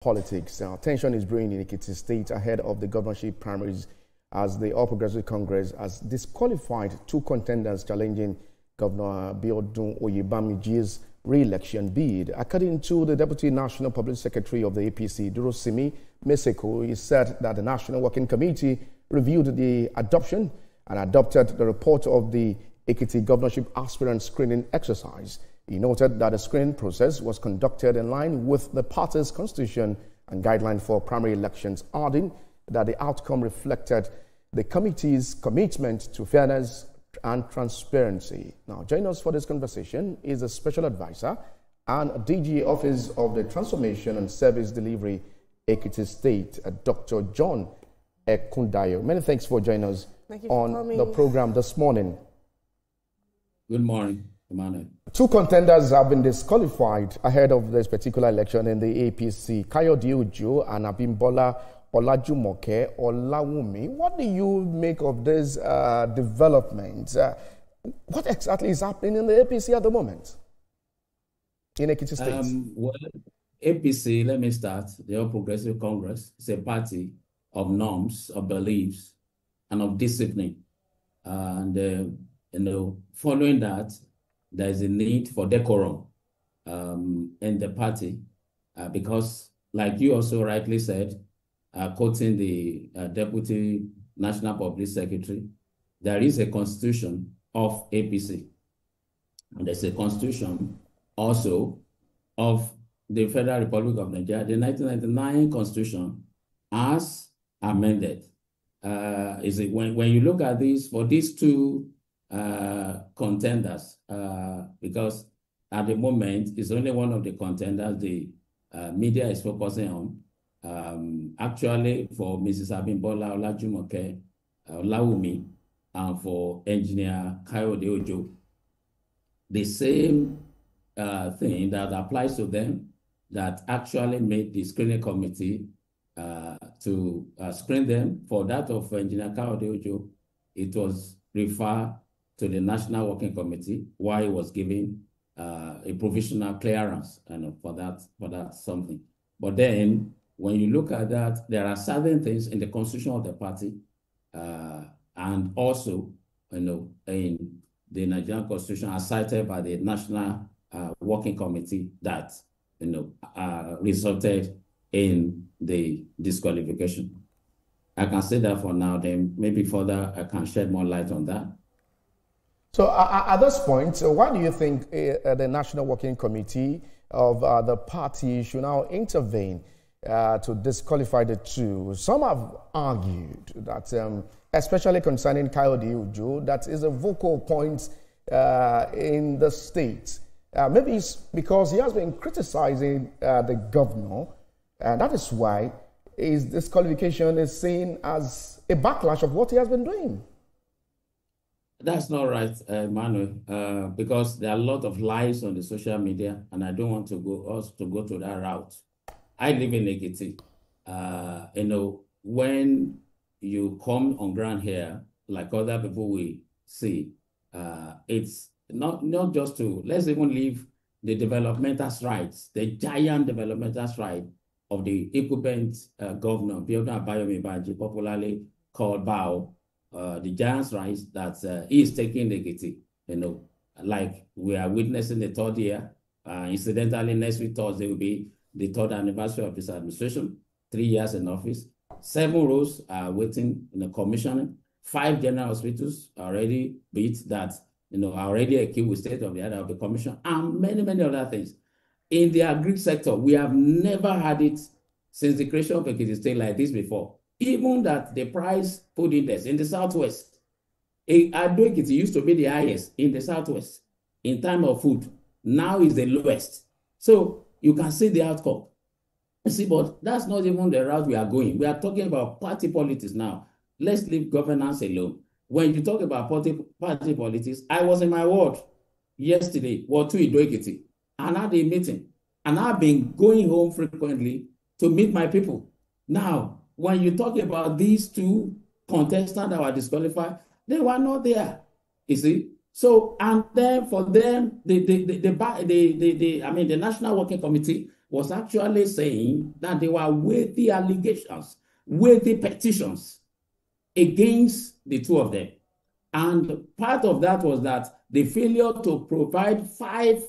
Politics. Tension is brewing in Ekiti State ahead of the governorship primaries as the All Progressive Congress has disqualified two contenders challenging Governor Biodun Oyebamiji's re-election bid. According to the Deputy National Public Secretary of the APC, Durosimi Meseko, he said that the National Working Committee reviewed the adoption and adopted the report of the Ekiti governorship aspirant screening exercise. He noted that the screening process was conducted in line with the party's constitution and guideline for primary elections, adding that the outcome reflected the committee's commitment to fairness and transparency. Now, joining us for this conversation is the Special Advisor and DG Office of the Transformation and Service Delivery, Ekiti State, Dr. John Ekundayo. Many thanks for joining us on the program this morning. Good morning, Emmanuel. Two contenders have been disqualified ahead of this particular election in the APC, Kayode Ojo and Abimbola Olajumoke Olawumi. What do you make of this development? What exactly is happening in the APC at the moment in Ekiti State? Well, APC, let me start. The All Progressive Congress is a party of norms, of beliefs, and of discipline. And, following that, there is a need for decorum in the party because, like you also rightly said, quoting the Deputy National Public Secretary, there is a constitution of APC. And there's a constitution also of the Federal Republic of Nigeria. The 1999 constitution, as amended, when you look at this, for these two contenders, because at the moment it's only one of the contenders the media is focusing on. Actually, for Mrs. Abimbola Olajumoke Olawumi and for Engineer Kayode Ojo, the same thing that applies to them that actually made the screening committee to screen them. For that of Engineer Kayode Ojo, it was referred to the National Working Committee, why it was given a provisional clearance for that something. But then, when you look at that, there are certain things in the constitution of the party and also, in the Nigerian Constitution as cited by the National Working Committee that, resulted in the disqualification. I can say that for now, then maybe further I can shed more light on that. So at this point, why do you think the National Working Committee of the party should now intervene to disqualify the two? Some have argued that, especially concerning Kayode Ojo, that is a vocal point in the state. Maybe it's because he has been criticizing the governor, and that is why his disqualification is seen as a backlash of what he has been doing. That's not right, Manuel, because there are a lot of lies on the social media, and I don't want to go to that route. I live in Ekiti. When you come on ground here, like other people we see, it's not just to, let's even leave the developmental strides, the giant developmental stride of the incumbent governor, Biodun Oyebamiji, popularly called Bao, the giant strides that he is taking Ekiti, like we are witnessing the third year. Incidentally, next week, Thursday, will be the third anniversary of his administration, 3 years in office. 7 roads are waiting in the commissioning. 5 general hospitals already built that, are already equipped with state-of-the-art of the commission, and many, many other things. In the agri sector, we have never had it since the creation of Ekiti State like this before. Even that the price food index in the Southwest, Ekiti used to be the highest in the Southwest in time of food. Now is the lowest. So you can see the outcome. See, but that's not even the route we are going. We are talking about party politics now. Let's leave governance alone. When you talk about party politics, I was in my ward yesterday, Ward 2 in Ekiti, and I had a meeting. And I've been going home frequently to meet my people. Now, when you talk about these two contestants that were disqualified, they were not there. You see? So, and then for them, the National Working Committee was actually saying that there were weighty allegations, weighty petitions against the two of them. And part of that was that the failure to provide 5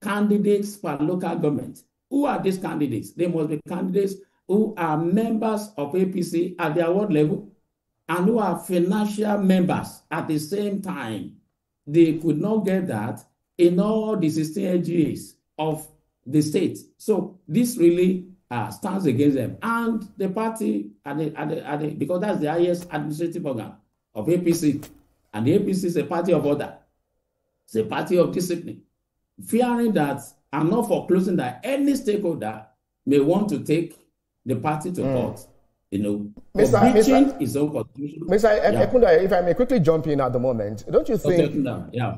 candidates per local government. Who are these candidates? They must be candidates who are members of APC at their ward level and who are financial members at the same time. They could not get that in all the 16 LGAs of the state. So this really stands against them. And the party, because that's the highest administrative organ of APC, and the APC is a party of order. It's a party of discipline. Fearing that and not foreclosing that any stakeholder may want to take the party to court, breaching his own constitution. Mr. Ekundayo, if I may quickly jump in at the moment, don't you think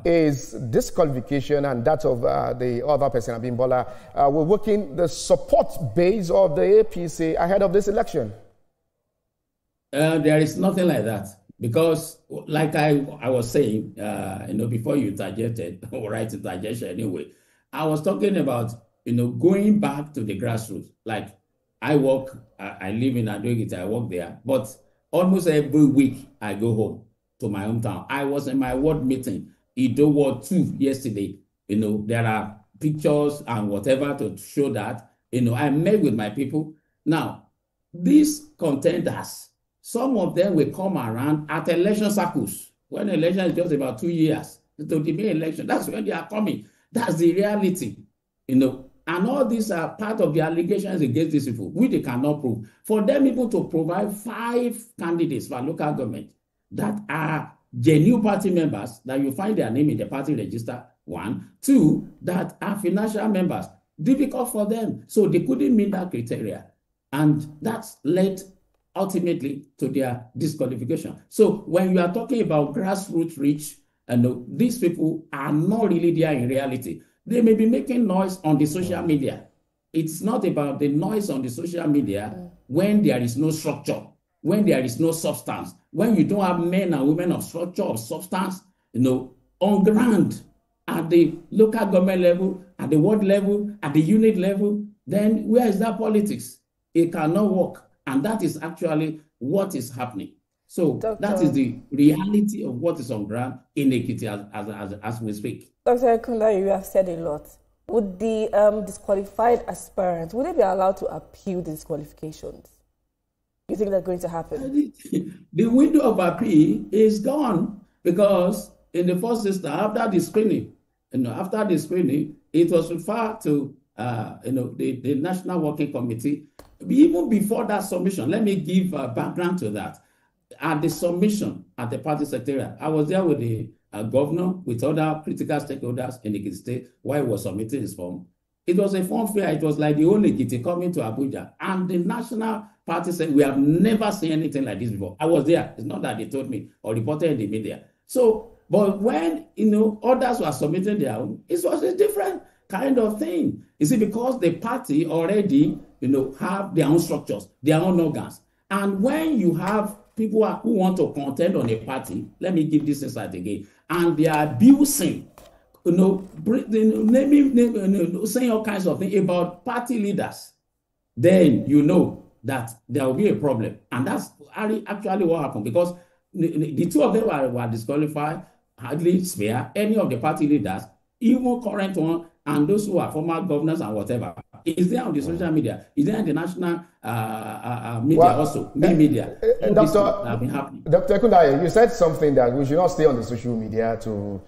is disqualification and that of the other person, Abimbola, we're working the support base of the APC ahead of this election? There is nothing like that. Because, like I was saying, before you interjected, or right interjection anyway, I was talking about, going back to the grassroots. Like, I live in Ekiti, I work there, but almost every week I go home to my hometown. I was in my ward meeting, Ido Ward 2 yesterday. There are pictures and whatever to show that, I met with my people. Now, these contenders, some of them will come around at election cycles. When election is just about 2 years to the May election, that's when they are coming. That's the reality, And all these are part of the allegations against these people, which they cannot prove. For them even to provide 5 candidates for local government that are genuine party members, that you find their name in the party register, 1. 2, that are financial members, difficult for them. So they couldn't meet that criteria. And that's led ultimately to their disqualification. So when you are talking about grassroots reach, these people are not really there in reality. They may be making noise on the social media. It's not about the noise on the social media when there is no structure, when there is no substance, when you don't have men and women of structure, of substance, on ground, at the local government level, at the ward level, at the unit level, then where is that politics? It cannot work. And that is actually what is happening. So that is the reality of what is on ground in Ekiti as we speak. Dr. Ekundayo, you have said a lot. Would the disqualified aspirants, would they be allowed to appeal the disqualifications? You think that's going to happen? The window of appeal is gone because in the first instance, after the screening, it was referred to the National Working Committee. Even before that submission, let me give background to that. At the submission at the party secretariat, I was there with the governor, with other critical stakeholders in Ekiti State while he was submitting his form. It was a form fair. It was like the only Ekiti coming to Abuja. And the national party said, we have never seen anything like this before. I was there. It's not that they told me or reported in the media. So, but when, others were submitting their own, it was a different kind of thing. You see, because the party already, have their own structures, their own organs. And when you have people who want to contend on a party, let me give this insight again, and they are abusing, saying all kinds of things about party leaders, then you know that there will be a problem. And that's actually what happened, because the two of them were disqualified, hardly spare any of the party leaders, even current one, and those who are former governors and whatever. Is there on the social media? Is there in the national media also? Media. Dr. Ekundayo, you said something that we should not stay on the social media to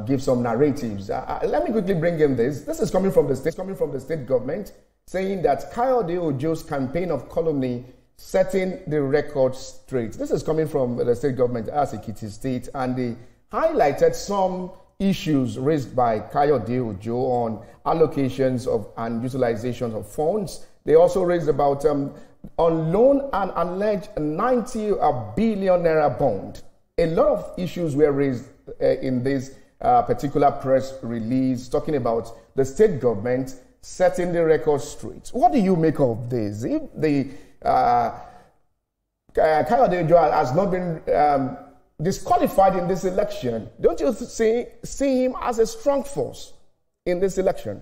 give some narratives. Let me quickly bring in this. This is coming from the state government, saying that Kayode Ojo's campaign of calumny setting the record straight. This is coming from the state government as Ekiti State, and they highlighted some issues raised by Kayode Ojo on allocations of and utilization of funds. They also raised about on loan and alleged 90 billion naira bond. A lot of issues were raised in this particular press release, talking about the state government setting the record straight. What do you make of this? If the Kayode Ojo has not been disqualified in this election, don't you see him as a strong force in this election?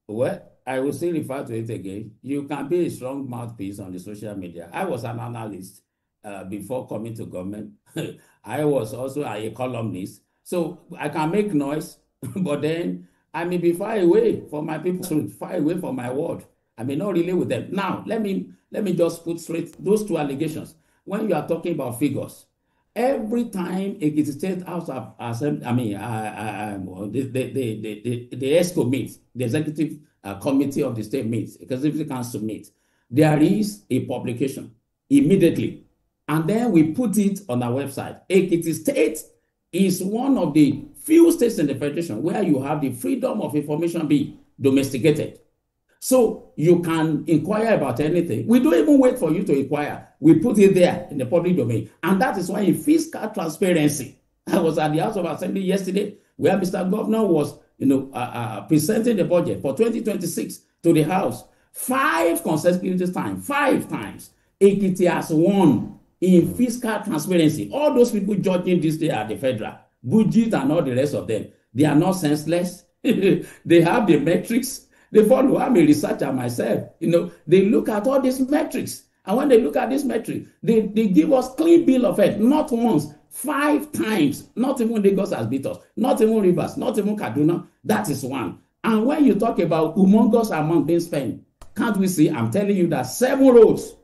Well, I will still refer to it again. You can be a strong mouthpiece on the social media. I was an analyst before coming to government. I was also a columnist. So I can make noise, but then I may be far away from my people, far away from my word. I may not relate with them. Now, let me just put straight those two allegations. When you are talking about figures, every time Ekiti State House of Assembly, the ESCO meets, the executive committee of the state meets, executive council meets, there is a publication immediately. And then we put it on our website. Ekiti State is one of the few states in the Federation where you have the freedom of information being domesticated. So you can inquire about anything. We don't even wait for you to inquire. We put it there in the public domain. And that is why in fiscal transparency, I was at the House of Assembly yesterday where Mr. Governor was presenting the budget for 2026 to the House. 5 consecutive times, 5 times, Ekiti has won in fiscal transparency. All those people judging this day at the federal, budget and all the rest of them, they are not senseless. They have the metrics. They follow. I'm a researcher myself. They look at all these metrics. And when they look at this metric, they give us clean bill of health, not once, 5 times. Not even Lagos has beat us, not even Rivers, not even Kaduna. That is one. And when you talk about humongous amount being spent, can't we see? I'm telling you that 7 roads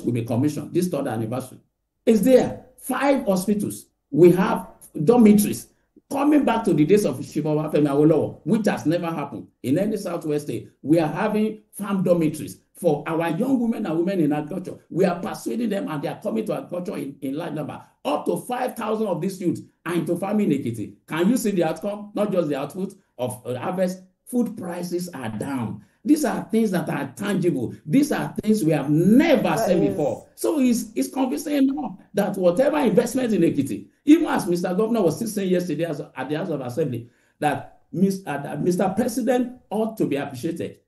will be commissioned this 3rd anniversary. It's there. 5 hospitals. We have dormitories. Coming back to the days of Shibawafemi Awolowo, which has never happened in any Southwest state, we are having farm dormitories for our young women and women in agriculture. We are persuading them and they are coming to agriculture in large number. Up to 5,000 of these youths are into farming in Ekiti. Can you see the outcome? Not just the output of harvest. Food prices are down. These are things that are tangible. These are things we have never seen before. So it's convincing now that whatever investment in Ekiti, even as Mr. Governor was still saying yesterday at the House of Assembly, that Mr. President ought to be appreciated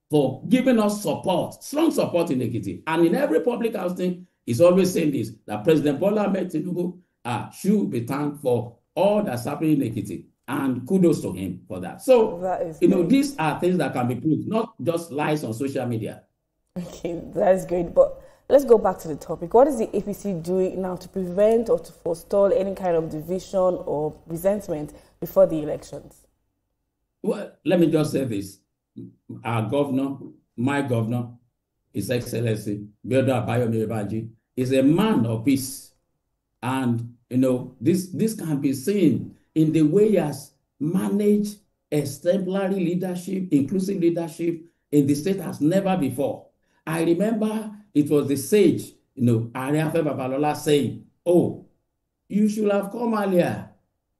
for giving us support, strong support in Ekiti. And in every public housing, he's always saying this, that President Bola Ahmed Tinubu should be thanked for all that's happening in Ekiti. And kudos to him for that. So, these are things that can be proved, not just lies on social media. Okay, that's great. But let's go back to the topic. What is the APC doing now to prevent or to forestall any kind of division or resentment before the elections? Well, let me just say this. Our governor, my governor, His Excellency, Biodun Abayomi Ebanji, is a man of peace. And, this can be seen in the way he has managed exemplary leadership, inclusive leadership in the state as never before. I remember it was the sage, Ariafe Babalola saying, "Oh, you should have come earlier,"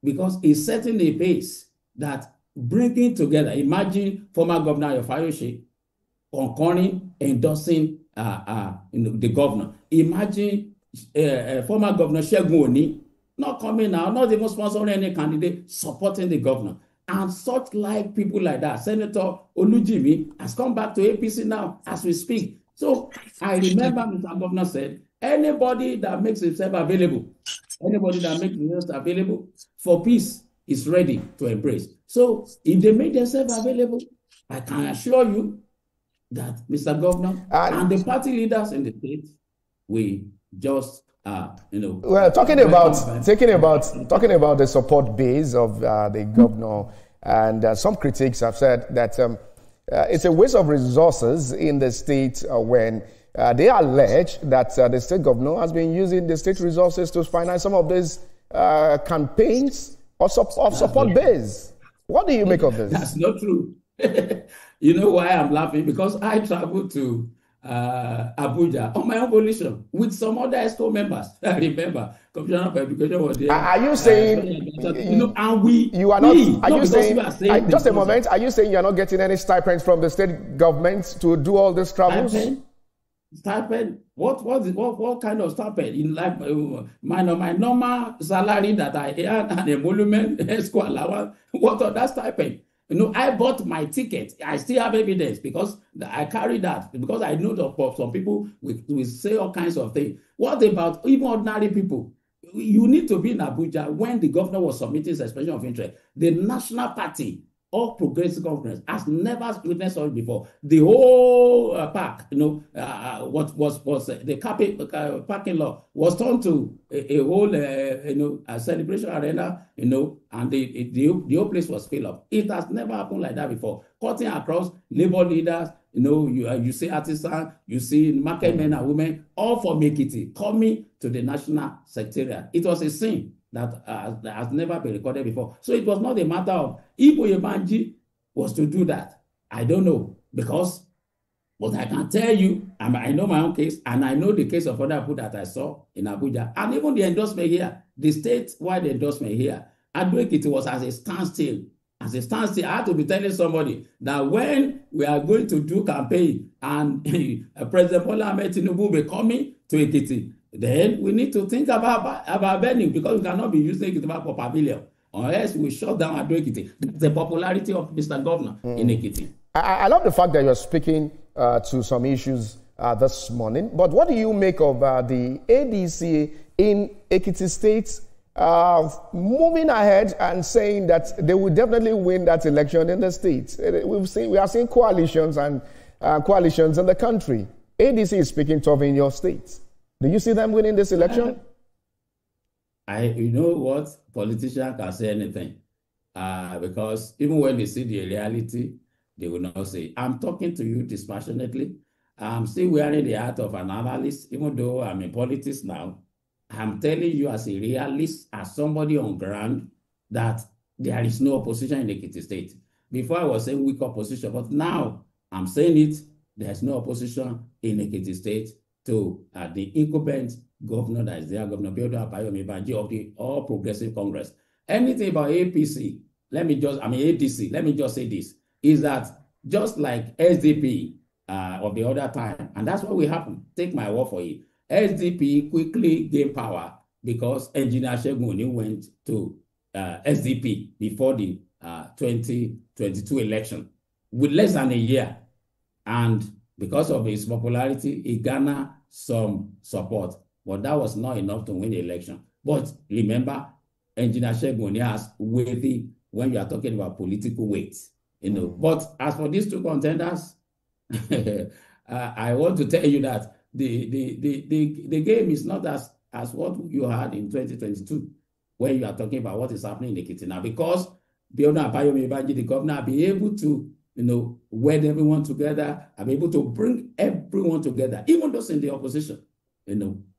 because he's setting a pace that bringing together. Imagine former Governor Fayose concurring, endorsing the governor. Imagine former Governor Segun Oni not coming now, not even sponsoring any candidate, supporting the governor. And such like people like that. Senator Olujimi has come back to APC now as we speak. So I remember Mr. Governor said, anybody that makes himself available for peace is ready to embrace. So if they make themselves available, I can assure you that Mr. Governor and the party leaders in the state will just well, talking about the support base of the governor, and some critics have said that it's a waste of resources in the state when they allege that the state governor has been using the state resources to finance some of these campaigns of support base. What do you make of this? That's not true. You know why I'm laughing? Because I traveled to Abuja on my own volition with some other ESCO members. I remember Commissioner for Education was there. Are you saying and we? You are not. Are you saying? Just a moment. Are you saying you are not getting any stipends from the state government to do all these travels? Stipend? What kind of stipend? In like my normal salary that I earn and emolument ESCO allowance. What other stipend? I bought my ticket. I still have evidence because I carry that because I know that some people will say all kinds of things. What about even ordinary people? You need to be in Abuja when the governor was submitting his expression of interest. The national party All Progressive Congress has never witnessed such before. The whole park, what was the parking lot was turned to a whole, a celebration arena, and the whole place was filled up. It has never happened like that before. Cutting across labor leaders, you see artisans, you see market men and women, all from Ekiti coming to the National Secretariat. It was a scene that has never been recorded before. So it was not a matter of if Oyebanji was to do that. I don't know, because but I can tell you, I know my own case, and I know the case of other people that I saw in Abuja, and even the endorsement here, the statewide endorsement here, Ekiti was as a standstill. As a standstill, I had to be telling somebody that when we are going to do campaign and President Bola Ahmed Tinubu will be coming to Ekiti, then we need to think about venue, because we cannot be using Ekiti for pavilion, or else we shut down Ekiti. The popularity of Mr. Governor in Ekiti. I love the fact that you're speaking to some issues this morning, but what do you make of the ADC in Ekiti State moving ahead and saying that they will definitely win that election in the state? We are seeing coalitions and coalitions in the country. ADC is speaking tough in your state. Do you see them winning this election? You know what? Politicians can say anything. Because even when they see the reality, they will not say. I'm talking to you dispassionately. I'm still wearing the hat of an analyst, even though I'm in politics now. I'm telling you as a realist, as somebody on ground, that there is no opposition in Ekiti State. Before I was saying weak opposition, but now I'm saying it, there's no opposition in Ekiti State to the incumbent governor that is there, Governor Abayomi of the All Progressive Congress. Anything about ADC, let me just say this, is that just like SDP of the other time, and that's what will happen, take my word for it, SDP quickly gained power because Engineer Segun Oni went to SDP before the 2022 election with less than a year. And because of his popularity, he garnered some support. But that was not enough to win the election. But remember, Engineer Segun Oni has weighty when you are talking about political weight. But as for these two contenders, I want to tell you that the game is not as what you had in 2022, when you are talking about what is happening in Ekiti now, because Biona Abayomi, the governor, will be able to, wed everyone together, and be able to bring everyone together, even those in the opposition.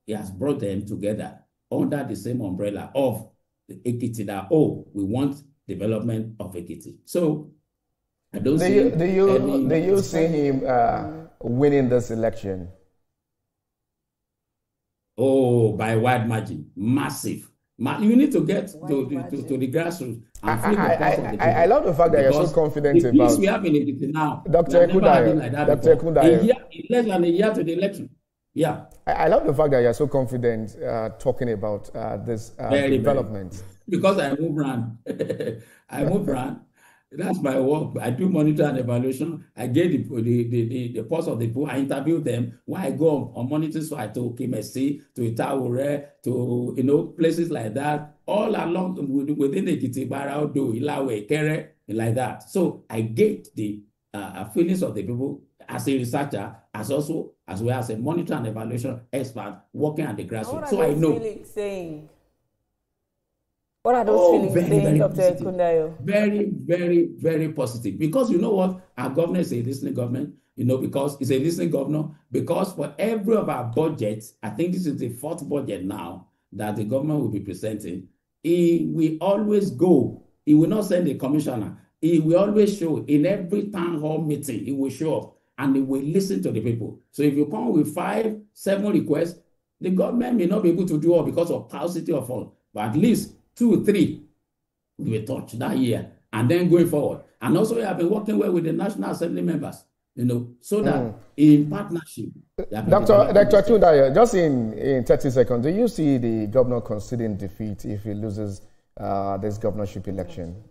He has brought them together under the same umbrella of Ekiti, that, we want development of Ekiti. So I don't see. Do you see him winning this election? Oh, by wide margin, massive. You need to get to the grassroots. I love the fact that you're so confident the about. We have in Ekiti now, Dr. Ekundayo. Less than a year to the election. Yeah. I love the fact that you're so confident talking about this development. Because I move around. That's my work. I do monitor and evaluation. I get the pulse of the people. I interview them. When I go on monitoring site to Kimesi, to Itaure, to places like that, all along within Ekiti, Baraudo, Ilawe, Kere, like that. So I get the feelings of the people as a researcher, as well as a monitor and evaluation expert working at the grassroots. So I know. Saying? What are those feelings saying, Dr. Ekundayo? Very, very, very positive. Because you know what? Our governor is a listening government, because it's a listening governor. Because for every of our budgets, I think this is the fourth budget now that the government will be presenting, he will always go. He will not send a commissioner. He will always show in every town hall meeting, he will show up and he will listen to the people. So if you come with 5, 7 requests, the government may not be able to do all because of paucity of funds, but at least 2, 3 we will touch that year, and then going forward. And also we have been working well with the National Assembly members, so that in partnership. Dr. Ekundayo, just in 30 seconds, do you see the governor conceding defeat if he loses this governorship election?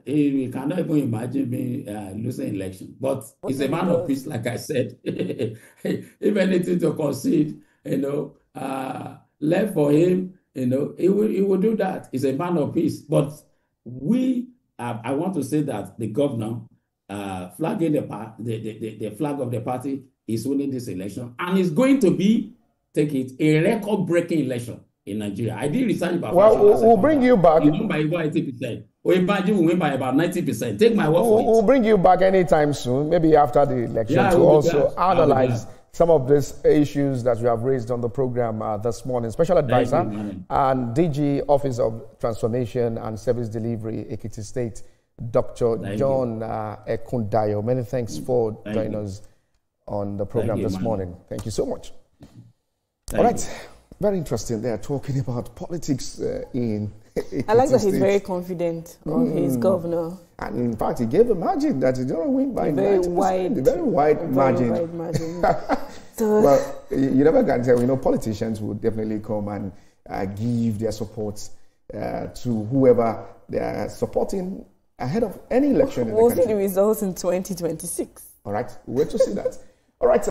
We cannot even imagine me losing election. But it's a man of peace, like I said. If anything to concede, left for him, he will do that. He's a man of peace. But we I want to say that the governor flagging the flag of the party is winning this election, and is going to be, take it, a record-breaking election in Nigeria. I did research about. Well, we'll bring you back. We won by over 80%. Or imagine we win by about 90%. Take my word for it. We'll bring you back anytime soon, maybe after the election, to also analyze some of these issues that we have raised on the program this morning. Special Advisor and DG Office of Transformation and Service Delivery, Ekiti State, Dr. John Ekundayo. Many thanks for joining us on the program this morning. Thank you so much. All right. Very interesting. They are talking about politics in Ekiti I like that he's State. very confident on his governor. And in fact, he gave a margin that he's going to win by 90%. A very wide margin. Very wide margin. So, well, you never can tell. You know, politicians will definitely come and give their support to whoever they are supporting ahead of any election in the country. We'll see the results in 2026. All right. We'll wait to see that. All right.